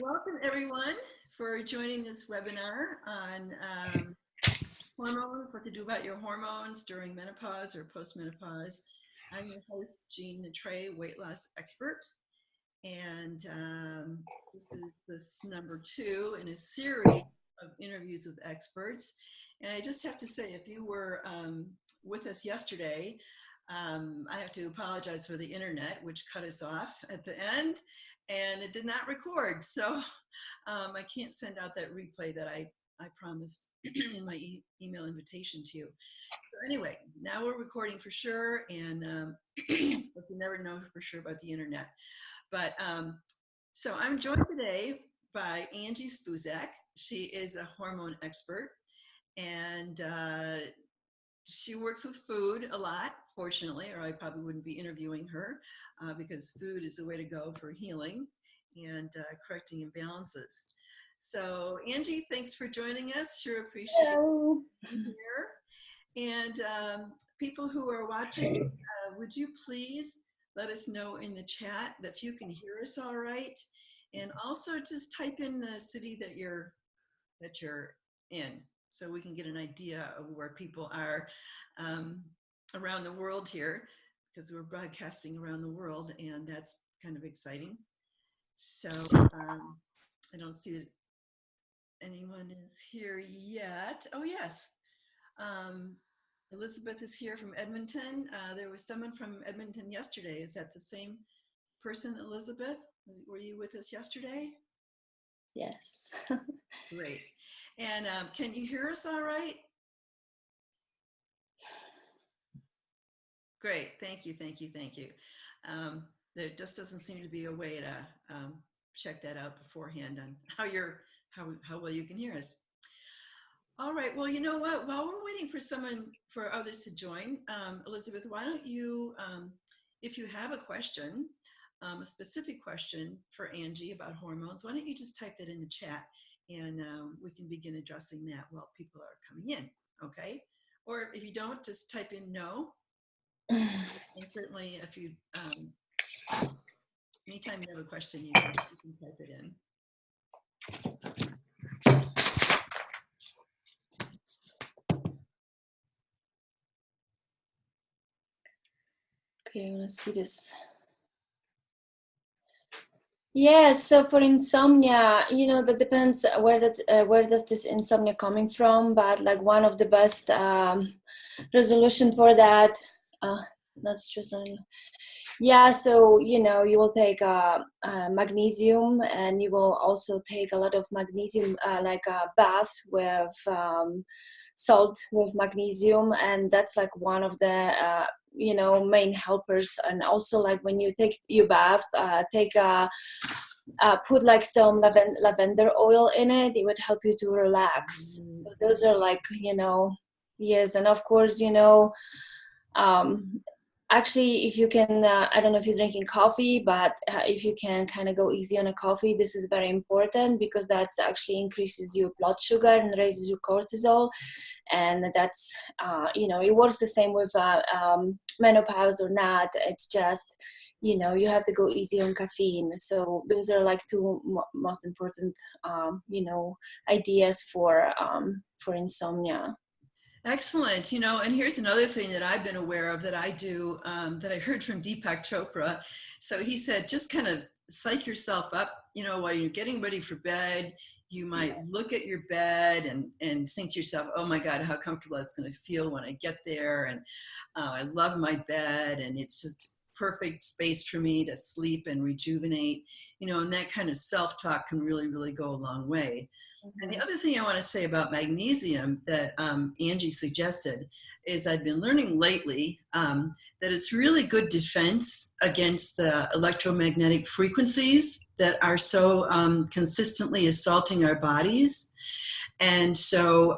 Welcome everyone for joining this webinar on hormones, what to do about your hormones during menopause or postmenopause. I'm your host, Jean Natray, weight loss expert. And this is number 2 in a series of interviews with experts. And I just have to say, if you were with us yesterday, I have to apologize for the internet, which cut us off at the end, and it did not record. So I can't send out that replay that I promised in my email invitation to you. So anyway, now we're recording for sure, and you never know for sure about the internet. But so I'm joined today by Angie Spuzak. She is a hormone expert, and she works with food a lot, fortunately, or I probably wouldn't be interviewing her because food is the way to go for healing and correcting imbalances. So Angie, thanks for joining us. Sure appreciate you here. And people who are watching, would you please let us know in the chat that you can hear us all right? And also just type in the city that you're in, so we can get an idea of where people are around the world here, because we're broadcasting around the world, and that's kind of exciting. So I don't see that anyone is here yet. Oh yes, Elizabeth is here from Edmonton. There was someone from Edmonton yesterday. Is that the same person, Elizabeth? Were you with us yesterday? Yes. Great. And can you hear us all right? Great. Thank you. Thank you. Thank you. There just doesn't seem to be a way to check that out beforehand on how well you can hear us. All right. Well, you know what? While we're waiting for others to join, Elizabeth, why don't you, if you have a question, a specific question for Angie about hormones, why don't you just type that in the chat, and we can begin addressing that while people are coming in, okay? Or if you don't, just type in no. And certainly if you, anytime you have a question, you can type it in. Okay, I want to see this. Yeah, so for insomnia, you know, that depends where does this insomnia coming from, but like one of the best resolution for that, that's just yeah, so you know, you will take magnesium, and you will also take a lot of magnesium, like baths with salt with magnesium, and that's like one of the you know, main helpers. And also, like when you take your bath, put like some lavender oil in it. It would help you to relax. So those are like, you know, yes. And of course, you know, actually, if you can, I don't know if you're drinking coffee, but if you can kind of go easy on a coffee, this is very important, because that actually increases your blood sugar and raises your cortisol. And that's, you know, it works the same with menopause or not. It's just, you know, you have to go easy on caffeine. So those are like two most important, you know, ideas for insomnia. Excellent. You know, and here's another thing that I've been aware of that I do, that I heard from Deepak Chopra. So he said, just kind of psych yourself up, you know, while you're getting ready for bed. You might look at your bed and think to yourself, oh my God, how comfortable it's going to feel when I get there. And I love my bed, and it's just perfect space for me to sleep and rejuvenate, you know, and that kind of self-talk can really, really go a long way. And the other thing I want to say about magnesium that Angie suggested is I've been learning lately that it's really good defense against the electromagnetic frequencies that are so consistently assaulting our bodies. And so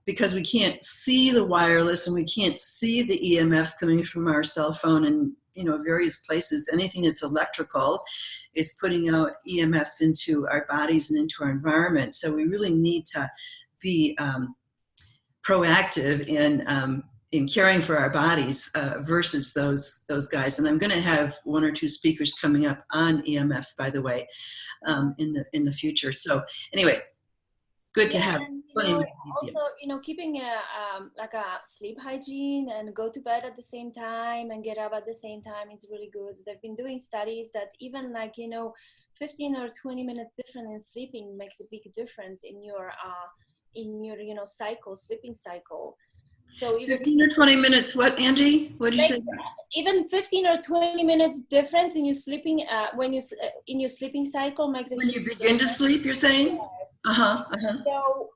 because we can't see the wireless and we can't see the EMFs coming from our cell phone and, you know, various places, anything that's electrical is putting out EMFs into our bodies and into our environment. So we really need to be proactive in in caring for our bodies versus those guys. And I'm going to have one or two speakers coming up on EMFs, by the way, in the future. So anyway, good to Yeah, have and plenty of magnesium. also, keeping a like a sleep hygiene and go to bed at the same time and get up at the same time is really good. They've been doing studies that even 15 or 20 minutes different in sleeping makes a big difference in your cycle, sleeping cycle. So even 15 or 20 minutes. What, Angie? What did you say? even 15 or 20 minutes difference in your sleeping in your sleeping cycle makes a When huge you begin to difference. sleep, you're saying? Yes. Uh-huh. Uh-huh. So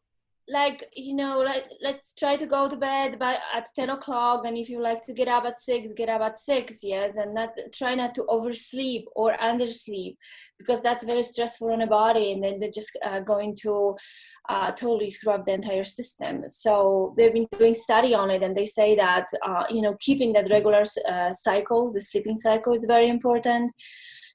let's try to go to bed by at 10 o'clock, and if you like to get up at 6, get up at 6, yes, and try not to oversleep or undersleep, because that's very stressful on the body, and then they're just going to totally screw up the entire system. So they've been doing study on it, and they say that keeping that regular cycle, the sleeping cycle, is very important.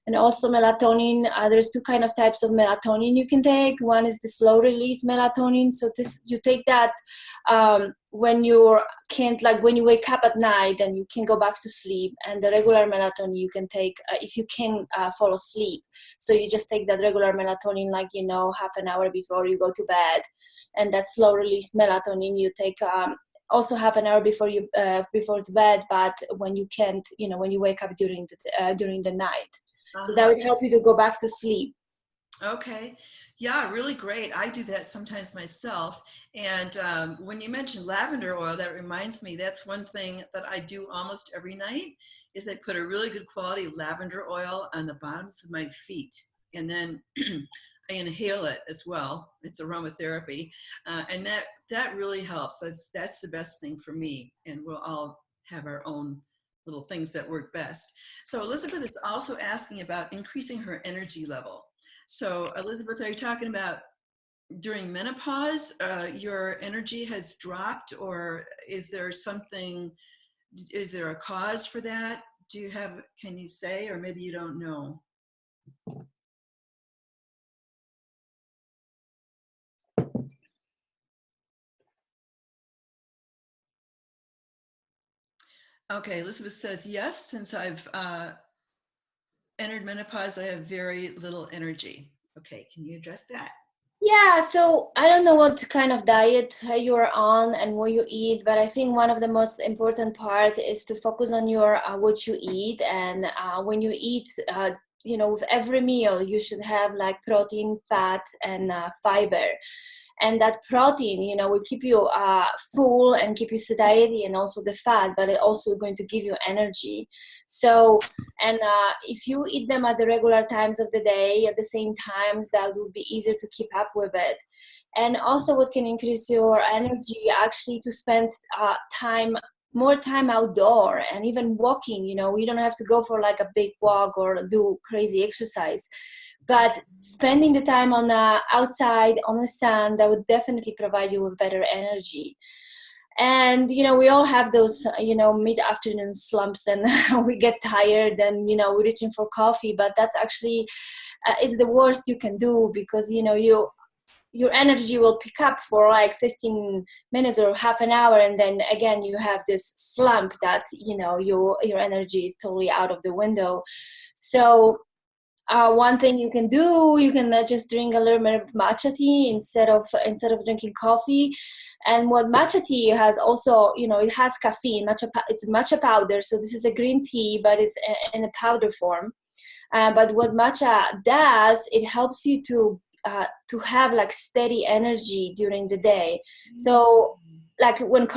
And also melatonin, there's two kind of types of melatonin you can take. One is the slow release melatonin. So you take that when you can't, like when you wake up at night and you can go back to sleep. And the regular melatonin you can take if you can fall asleep. So you just take that regular melatonin half an hour before you go to bed. And that slow release melatonin you take also half an hour before you before to bed, but when you can't, when you wake up during the night. So that would help you to go back to sleep. Okay. Yeah, really great. I do that sometimes myself. And when you mentioned lavender oil, that reminds me, that's one thing that I do almost every night is I put a really good quality lavender oil on the bottoms of my feet. And then I inhale it as well. It's aromatherapy. And that really helps. That's the best thing for me. And we'll all have our own little things that work best. So Elizabeth is also asking about increasing her energy level. So Elizabeth, are you talking about during menopause, your energy has dropped, or is there a cause for that? Can you say, or maybe you don't know? Okay, Elizabeth says, yes, since I've entered menopause, I have very little energy. Okay, can you address that? Yeah, so I don't know what kind of diet you're on and what you eat, but I think one of the most important part is to focus on your what you eat. And when you eat, with every meal, you should have like protein, fat, and fiber. And that protein, will keep you full and keep you satiety, and also the fat, but it also going to give you energy. So, and if you eat them at the regular times of the day, at the same times, that would be easier to keep up with it. And also what can increase your energy, actually, to spend more time outdoor and even walking. You don't have to go for like a big walk or do crazy exercise, but spending the time on outside on the sun, that would definitely provide you with better energy. And we all have those mid-afternoon slumps, and we get tired, and we're reaching for coffee, but that's actually is the worst you can do, because your energy will pick up for like 15 minutes or half an hour, and then again you have this slump that your energy is totally out of the window. So one thing you can do, you can just drink a little bit of matcha tea instead of drinking coffee. And what matcha tea has also, it has caffeine. It's matcha powder, so this is a green tea, but it's in a powder form. But what matcha does, it helps you to have like steady energy during the day. So like when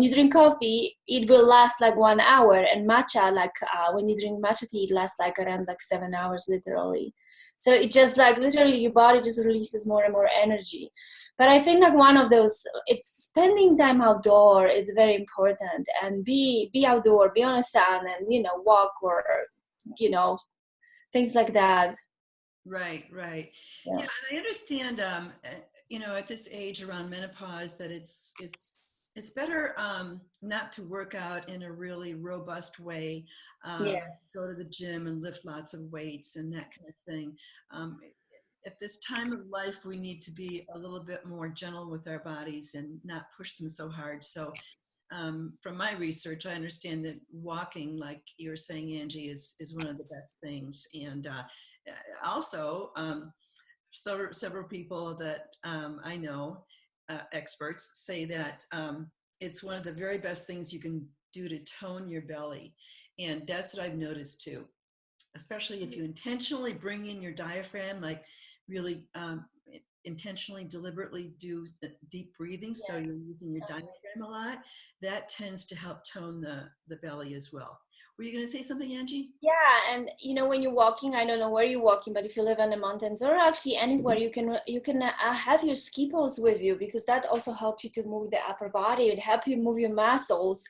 you drink coffee, it will last like 1 hour, and matcha, like when you drink matcha tea, it lasts like around like 7 hours literally. So it just like literally your body just releases more and more energy. But I think like one of those, it's spending time outdoor. It's very important, and be outdoor, be on the sun, and walk, or things like that. Right, right. Yeah. Yeah, and I understand, at this age around menopause that it's better not to work out in a really robust way, Yeah. like to go to the gym and lift lots of weights and that kind of thing. Um, at this time of life, we need to be a little bit more gentle with our bodies and not push them so hard. So from my research, I understand that walking, like you were saying, Angie, is one of the best things. And also, so several people that I know, experts, say that it's one of the very best things you can do to tone your belly. And that's what I've noticed too, especially if you intentionally bring in your diaphragm, like really intentionally, deliberately do deep breathing. So Yes. you're using your diaphragm a lot. That tends to help tone the belly as well. Were you going to say something, Angie? Yeah, and when you're walking, I don't know where you're walking, but if you live in the mountains or actually anywhere, you can have your ski poles with you, because that also helps you to move the upper body. It helps you move your muscles.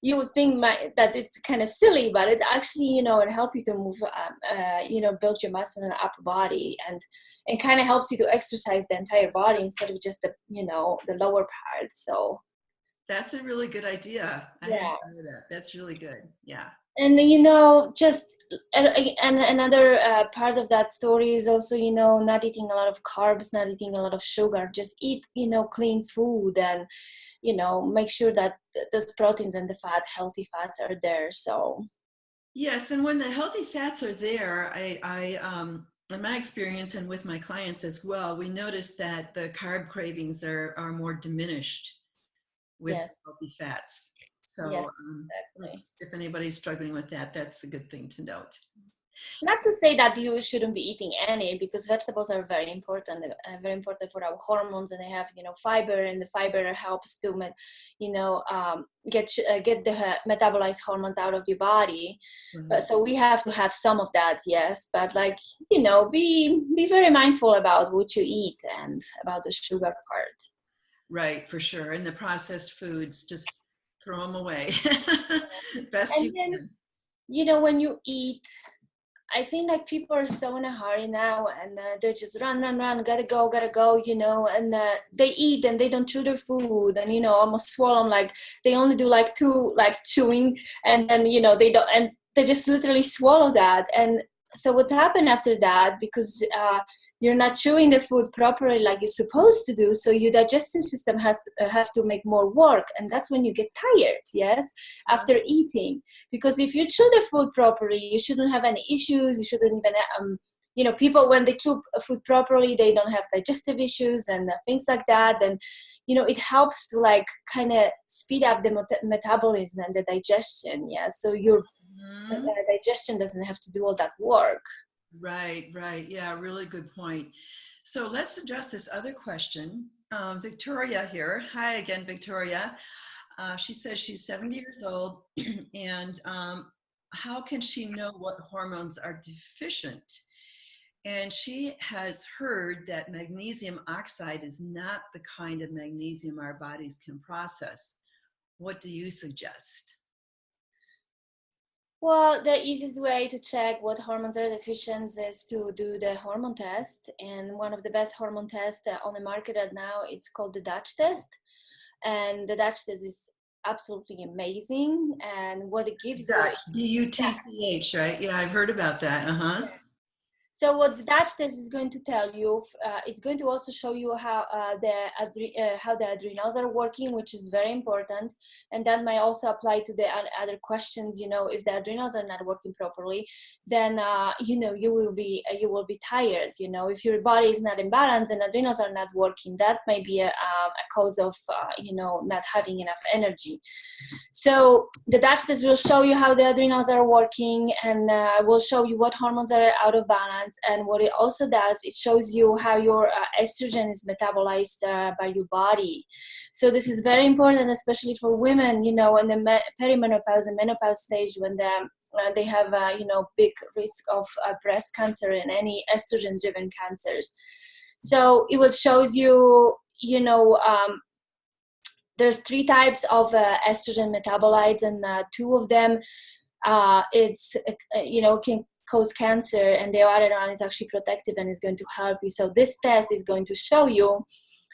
You would think that it's kind of silly, but it's actually, it helps you to move, build your muscle in the upper body, and it kind of helps you to exercise the entire body instead of just the lower part. So That's a really good idea. I hadn't yeah. thought of that. That's really good. Yeah. And just and another part of that story is also not eating a lot of carbs, not eating a lot of sugar. Just eat clean food, and make sure that those proteins and the healthy fats are there. So Yes, and when the healthy fats are there, in my experience and with my clients as well, we notice that the carb cravings are more diminished with yes, healthy fats. So yes, exactly. if anybody's struggling with that, that's a good thing to note. Not to say that you shouldn't be eating any, because vegetables are very important for our hormones, and they have fiber, and the fiber helps to get the metabolized hormones out of your body. But Right. so we have to have some of that, yes. But be very mindful about what you eat and about the sugar part. Right, for sure. And the processed foods, just throw them away best And you then can. when you eat, I think like people are so in a hurry now, and they just run, gotta go, and they eat and they don't chew their food, and almost swallow 'em, like they only do like two like chewing, and then they don't, and they just literally swallow that. And so what's happened after that, because you're not chewing the food properly like you're supposed to do, so your digestive system has to have to make more work, and that's when you get tired, yes, after eating. Because if you chew the food properly, you shouldn't have any issues. You shouldn't even people, when they chew food properly, they don't have digestive issues and things like that. And it helps to like kind of speed up the metabolism and the digestion, yeah, so your Mhm. digestion doesn't have to do all that work. Right, right. Yeah, really good point. So let's address this other question. Victoria here. Hi again, Victoria. She says she's 70 years old, and how can she know what hormones are deficient? And she has heard that magnesium oxide is not the kind of magnesium our bodies can process. What do you suggest? Well, the easiest way to check what hormones are deficient is to do the hormone test. And one of the best hormone tests on the market right now, it's called the Dutch test. And the Dutch test is absolutely amazing. And what it gives you, Dutch, Dutch, right? Yeah, I've heard about that. Uh-huh. so what that test is going to tell you, it's going to also show you how how the adrenals are working, which is very important, and that might also apply to the other questions. If the adrenals are not working properly, then you will be tired. If your body is not in balance and adrenals are not working, that may be a cause of not having enough energy. So the Dutch test will show you how the adrenals are working, and will show you what hormones are out of balance. And what it also does, it shows you how your estrogen is metabolized by your body. So this is very important, especially for women, in the perimenopause and menopause stage, when they have big risk of breast cancer and any estrogen-driven cancers. So it will shows you, there's three types of estrogen metabolites, and two of them can cause cancer, and the other one is actually protective and is going to help you. So this test is going to show you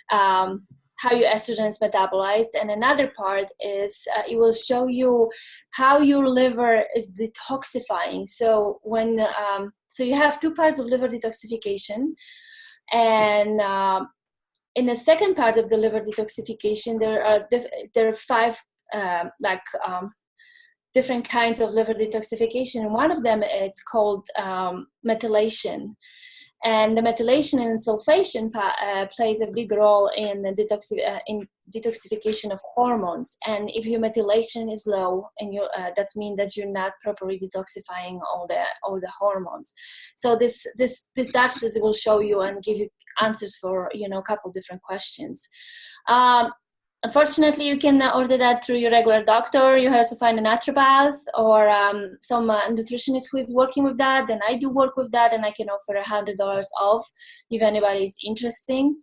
how your estrogen is metabolized, and another part is it will show you how your liver is detoxifying. So so you have two parts of liver detoxification, and in the second part of the liver detoxification, there are five different kinds of liver detoxification. One of them, it's called methylation. And the methylation and sulfation plays a big role in the detoxification of hormones. And if your methylation is low, and that means that you're not properly detoxifying all the hormones. So this Dutch test will show you and give you answers for a couple different questions. Unfortunately, you can order that through your regular doctor. You have to find a naturopath or some nutritionist who is working with that. And I do work with that, and I can offer $100 off if anybody is interested.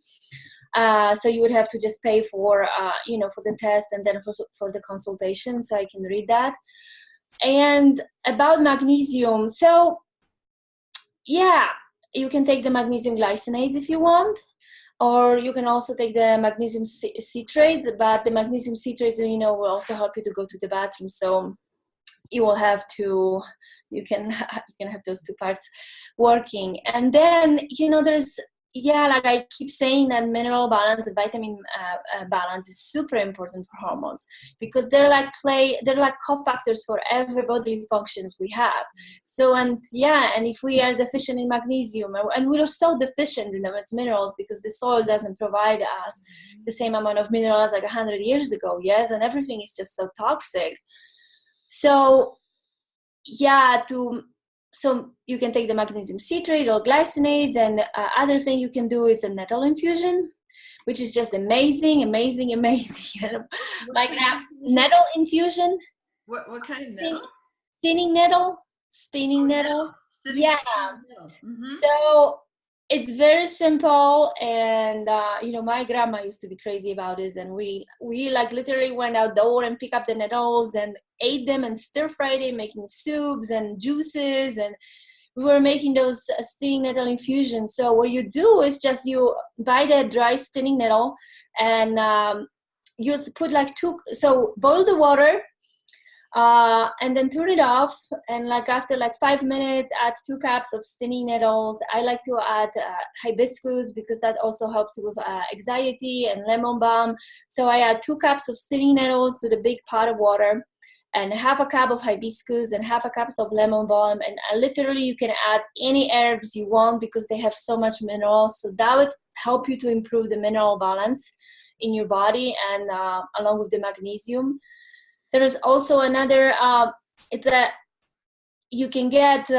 So you would have to just pay for the test and then for the consultation. So I can read that. And about magnesium, so yeah, you can take the magnesium glycinates if you want. Or you can also take the magnesium citrate, but the magnesium citrate, will also help you to go to the bathroom. So you will have to, you can have those two parts working. And then, there's, like I keep saying, that mineral balance, the vitamin balance is super important for hormones, because they're like cofactors for every bodily function we have. So, and if we are deficient in magnesium, and we are so deficient in its minerals because the soil doesn't provide us the same amount of minerals like 100 years ago, yes, and everything is just so toxic. So, so you can take the magnesium citrate or glycinates, and other thing you can do is a nettle infusion, which is just amazing. Like nettle infusion. What kind of nettle? Stinging nettle. Yeah. Mm-hmm. So it's very simple, and my grandma used to be crazy about this, and we like literally went outdoor and pick up the nettles and ate them and stir fried them, making soups and juices, and we were making those stinging nettle infusions. So what you do is just you buy the dry stinging nettle, and you put boil the water, and then turn it off, and after 5 minutes add 2 cups of stinging nettles. I like to add hibiscus because that also helps with anxiety, and lemon balm. So I add 2 cups of stinging nettles to the big pot of water, and half a cup of hibiscus and half a cup of lemon balm, and literally you can add any herbs you want because they have so much minerals. So that would help you to improve the mineral balance in your body, and along with the magnesium. There is also another, you can get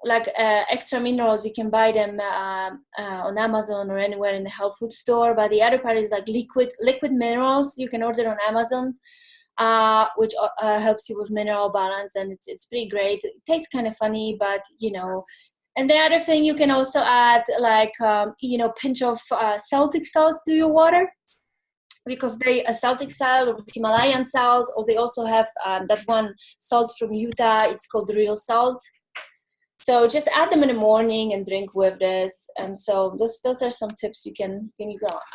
extra minerals. You can buy them on Amazon or anywhere in the health food store. But the other part is liquid minerals. You can order on Amazon, which helps you with mineral balance, and it's pretty great. It tastes kind of funny, but And the other thing, you can also add pinch of Celtic salt to your water, because they Celtic salt or Himalayan salt, or they also have that one salt from Utah. It's called real salt. So just add them in the morning and drink with this. And so those are some tips you can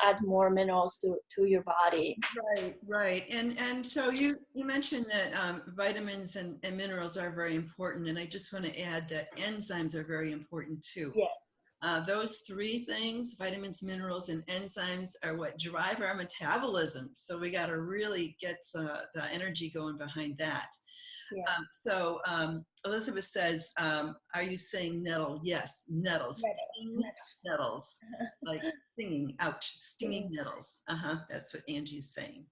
add more minerals to your body. Right. And so you mentioned that vitamins and minerals are very important, and I just want to add that enzymes are very important too. Yes. Those 3 things, vitamins, minerals, and enzymes, are what drive our metabolism. So we got to really get the energy going behind that. Yes. So Elizabeth says, are you saying nettle? Yes, nettles. Nettles. Like stinging, ouch, stinging nettles. That's what Angie's saying.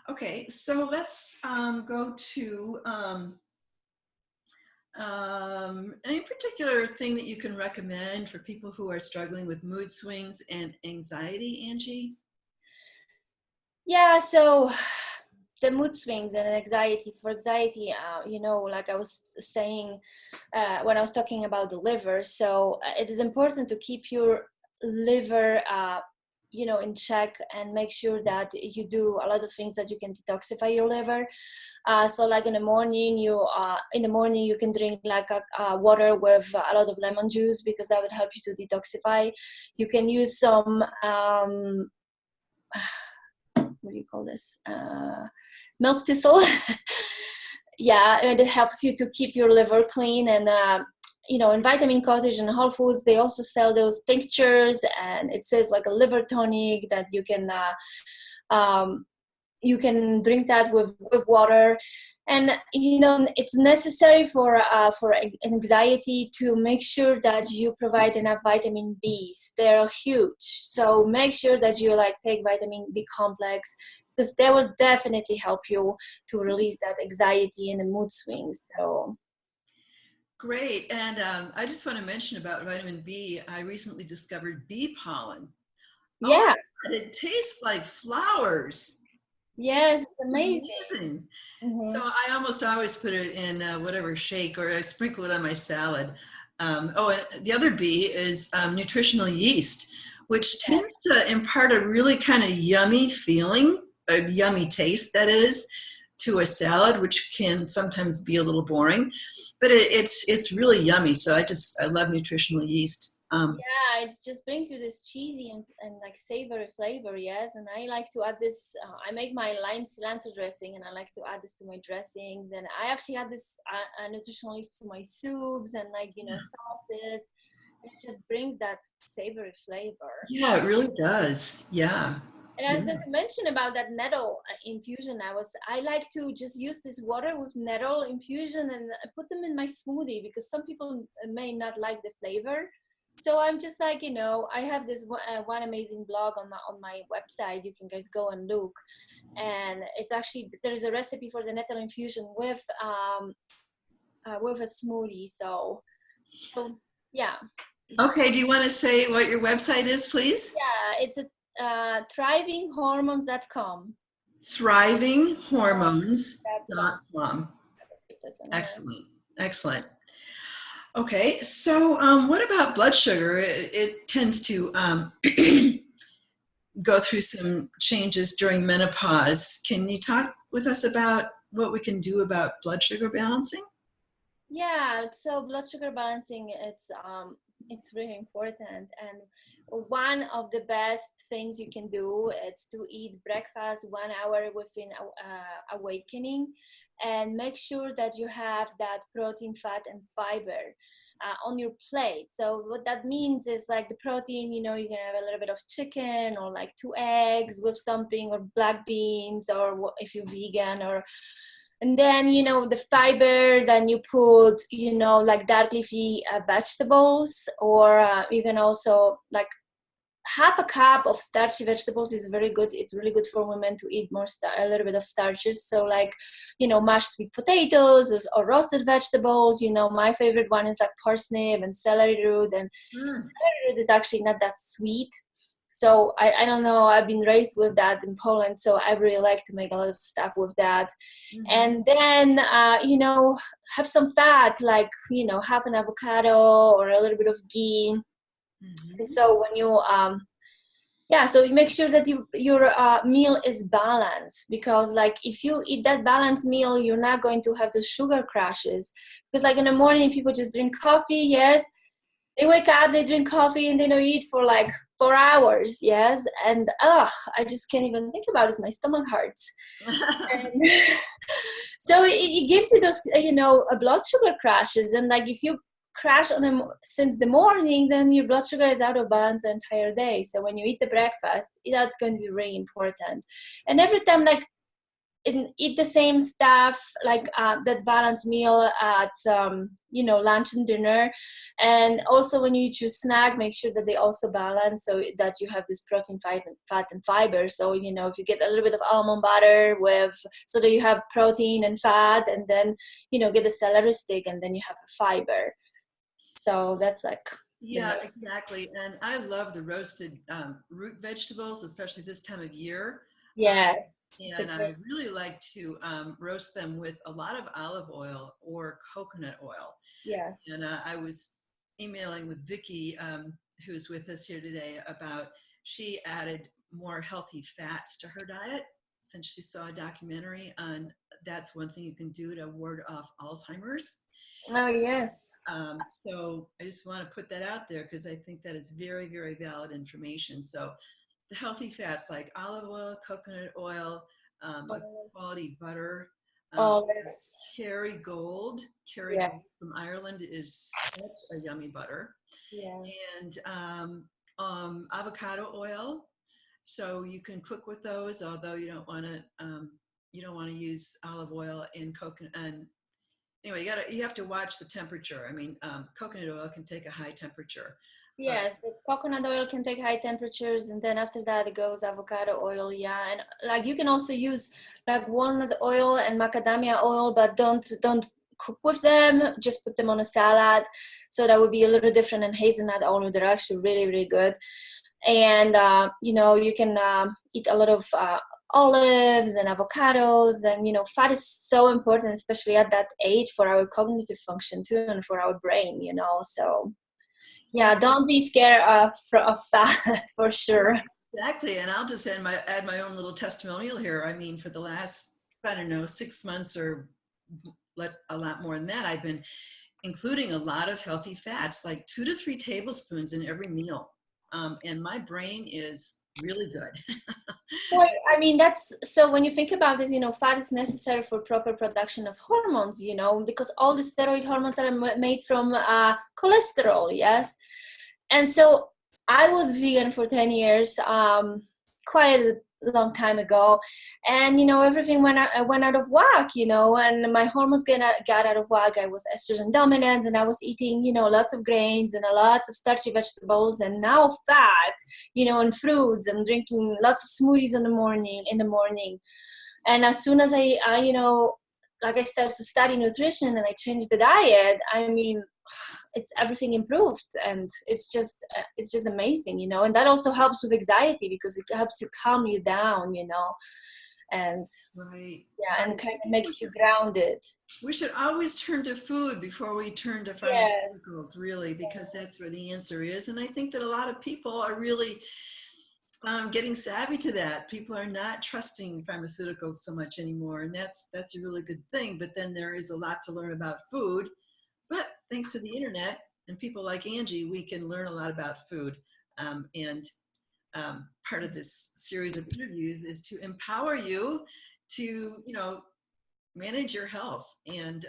Okay, so let's go to any particular thing that you can recommend for people who are struggling with mood swings and anxiety, Angie? Yeah, so the mood swings and anxiety. For anxiety, like I was saying when I was talking about the liver, so it is important to keep your liver in check, and make sure that you do a lot of things that you can detoxify your liver. So in the morning you can drink water with a lot of lemon juice, because that would help you to detoxify. You can use some what do you call this? Milk thistle. Yeah, and it helps you to keep your liver clean. And in Vitamin Cottage and Whole Foods, they also sell those tinctures, and it says a liver tonic that you can you can drink that with water. And it's necessary for anxiety to make sure that you provide enough vitamin B's. They're huge, so make sure that you like take vitamin B complex, because they will definitely help you to release that anxiety and the mood swings. So Great. And I just want to mention about vitamin B. I recently discovered bee pollen. Oh yeah, my God, it tastes like flowers. yes, it's amazing. Amazing. So Hmm. I almost always put it in whatever shake, or I sprinkle it on my salad. Oh, and the other B is nutritional yeast, which tends to impart a really kind of yummy feeling, a yummy taste, that is, to a salad, which can sometimes be a little boring, but it's really yummy. So I love nutritional yeast. Yeah, it just brings you this cheesy and like savory flavor, yes. And I like to add this. I make my lime cilantro dressing, and I like to add this to my dressings. And I actually add this nutritional yeast to my soups and sauces. And it just brings that savory flavor. Yeah, it really does. Yeah. And I Yeah. was going to mention about that nettle infusion. I like to just use this water with nettle infusion and put them in my smoothie, because some people may not like the flavor. So I'm just like, I have this one amazing blog on my website. You can guys go and look, and it's actually, there's a recipe for the nettle infusion with a smoothie. So yeah. Okay, do you want to say what your website is, please? Yeah, it's a thrivinghormones.com. Thrivinghormones.com. Excellent. Excellent. Okay, so what about blood sugar? It tends to go through some changes during menopause. Can you talk with us about what we can do about blood sugar balancing? Yeah, so blood sugar balancing, it's really important, and one of the best things you can do is to eat breakfast 1 hour within awakening, and make sure that you have that protein, fat, and fiber on your plate. So what that means is, like, the protein, you can have a little bit of chicken, or like 2 eggs with something, or black beans, or if you're vegan, or and then the fiber, then you put like dark leafy vegetables, or you can also, like, half a cup of starchy vegetables is very good. It's really good for women to eat a little bit of starches. So, like, mashed sweet potatoes, or roasted vegetables. My favorite one is like parsnip and celery root, and Mm. celery root is actually not that sweet. So I don't know, I've been raised with that in Poland, so I really like to make a lot of stuff with that. Mhm. And then have some fat, like half an avocado or a little bit of ghee. And Mhm. so when you so you make sure that your meal is balanced, because, like, if you eat that balanced meal, you're not going to have those sugar crashes. Because, like, in the morning people just drink coffee, yes, they wake up, they drink coffee, and they don't eat for like 4 hours, yes, and I just can't even think about it. My stomach hurts. And so it gives you those blood sugar crashes. And, like, if you crash on them since the morning, then your blood sugar is out of balance the entire day. So when you eat the breakfast, that's going to be really important. And every time, like, eat the same stuff, like that balanced meal at lunch and dinner. And also, when you choose snack, make sure that they also balance, so that you have this protein, fat, and fiber. So if you get a little bit of almond butter with, so that you have protein and fat, and then get a celery stick, and then you have a fiber. So that's like the Yeah, main. exactly. And I love the roasted root vegetables, especially this time of year. Um, Yes, it's a and great. I really like to roast them with a lot of olive oil or coconut oil. Yes. And I was emailing with Vicky, who's with us here today, about she added more healthy fats to her diet since she saw a documentary on that's one thing you can do to ward off Alzheimer's. Oh, yes. So I just want to put that out there because I think that is very, very valid information. So the healthy fats like olive oil, coconut oil, a quality butter, um, Oh, yes. Kerrygold. Kerrygold Yes. from Ireland is such a yummy butter. Yes. And avocado oil. So you can cook with those, although you don't want to use olive oil and coconut. And anyway, you have to watch the temperature. I mean, coconut oil can take a high temperature. Yes, the coconut oil can take high temperatures, and then after that it goes avocado oil. Yeah, and like you can also use like walnut oil and macadamia oil, but don't cook with them. Just put them on a salad. So that would be a little different than hazelnut oil. They're actually really really good. And you know, you can eat a lot of olives and avocados, and you know, fat is so important, especially at that age, for our cognitive function too, and for our brain. You know, so. Yeah, don't be scared of fat for sure. Exactly, and I'll just add my own little testimonial here. I mean, for the last, I don't know, 6 months or a lot more than that, I've been including a lot of healthy fats, like 2 to 3 tablespoons in every meal. And my brain is really good. Well, I mean, that's so when you think about this, you know, fat is necessary for proper production of hormones, you know, because all the steroid hormones are made from cholesterol, yes. And so I was vegan for 10 years, quite a long time ago. And, you know, everything went out of whack, you know, and my hormones got out of whack. I was estrogen dominant, and I was eating, you know, lots of grains and lots of starchy vegetables, and now fat, you know, and fruits. I'm drinking lots of smoothies in the morning. And as soon as I you know, like I started to study nutrition and I changed the diet, I mean, it's everything improved, and it's just amazing, you know. And that also helps with anxiety because it helps you calm you down, you know, and Right. yeah, and kind of makes you grounded. We should always turn to food before we turn to Yes. pharmaceuticals, really, because that's where the answer is. And I think that a lot of people are really getting savvy to that. People are not trusting pharmaceuticals so much anymore, and that's a really good thing. But then there is a lot to learn about food. But thanks to the internet and people like Angie, we can learn a lot about food. And part of this series of interviews is to empower you to, you know, manage your health. And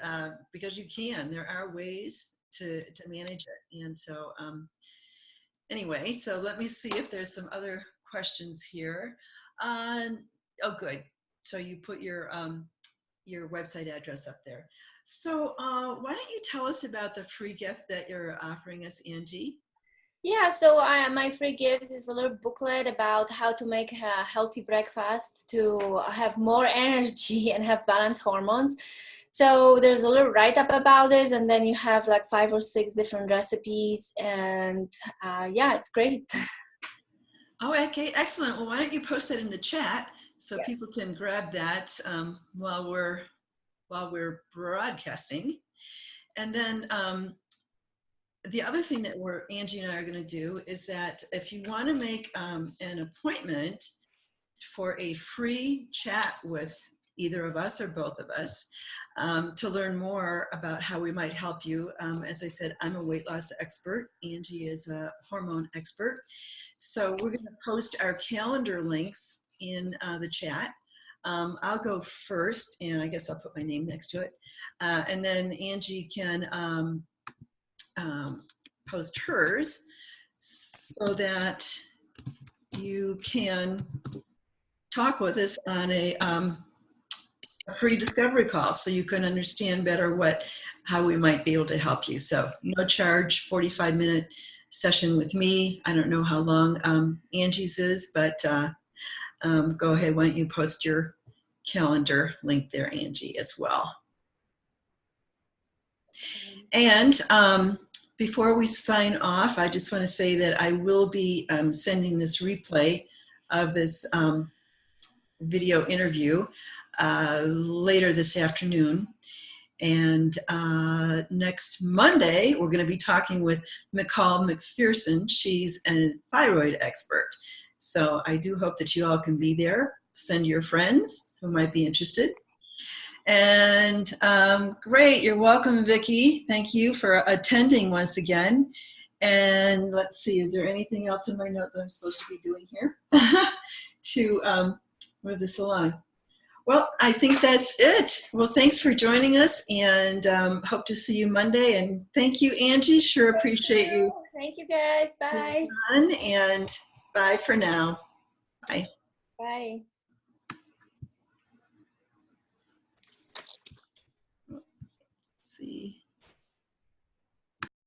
because you can, there are ways to manage it. And so anyway, so let me see if there's some other questions here. Oh, good. So you put your website address up there. So why don't you tell us about the free gift that you're offering us, Angie? Yeah, so my free gift is a little booklet about how to make a healthy breakfast to have more energy and have balanced hormones. So there's a little write-up about this, and then you have like 5 or 6 different recipes, and yeah, it's great. Oh, okay, excellent. Well, why don't you post that in the chat so Yeah. people can grab that while we're broadcasting. And then the other thing that Angie and I are going to do is that if you want to make an appointment for a free chat with either of us or both of us to learn more about how we might help you. As I said, I'm a weight loss expert. Angie is a hormone expert. So we're going to post our calendar links in the chat. I'll go first, and I guess I'll put my name next to it. And then Angie can post hers so that you can talk with us on a free discovery call so you can understand better how we might be able to help you. So no charge, 45-minute session with me. I don't know how long Angie's is, but go ahead. Why don't you post your calendar link there, Angie, as well. And before we sign off, I just want to say that I will be sending this replay of this video interview later this afternoon. And next Monday, we're going to be talking with McCall McPherson. She's a thyroid expert. So I do hope that you all can be there. Send your friends who might be interested. And great, you're welcome, Vicki. Thank you for attending once again. And let's see, is there anything else in my note that I'm supposed to be doing here to move this along? Well, I think that's it. Well, thanks for joining us, and hope to see you Monday. And thank you, Angie. Sure appreciate you. Thank you, guys. Bye. And bye for now. Bye. Bye. Let's see.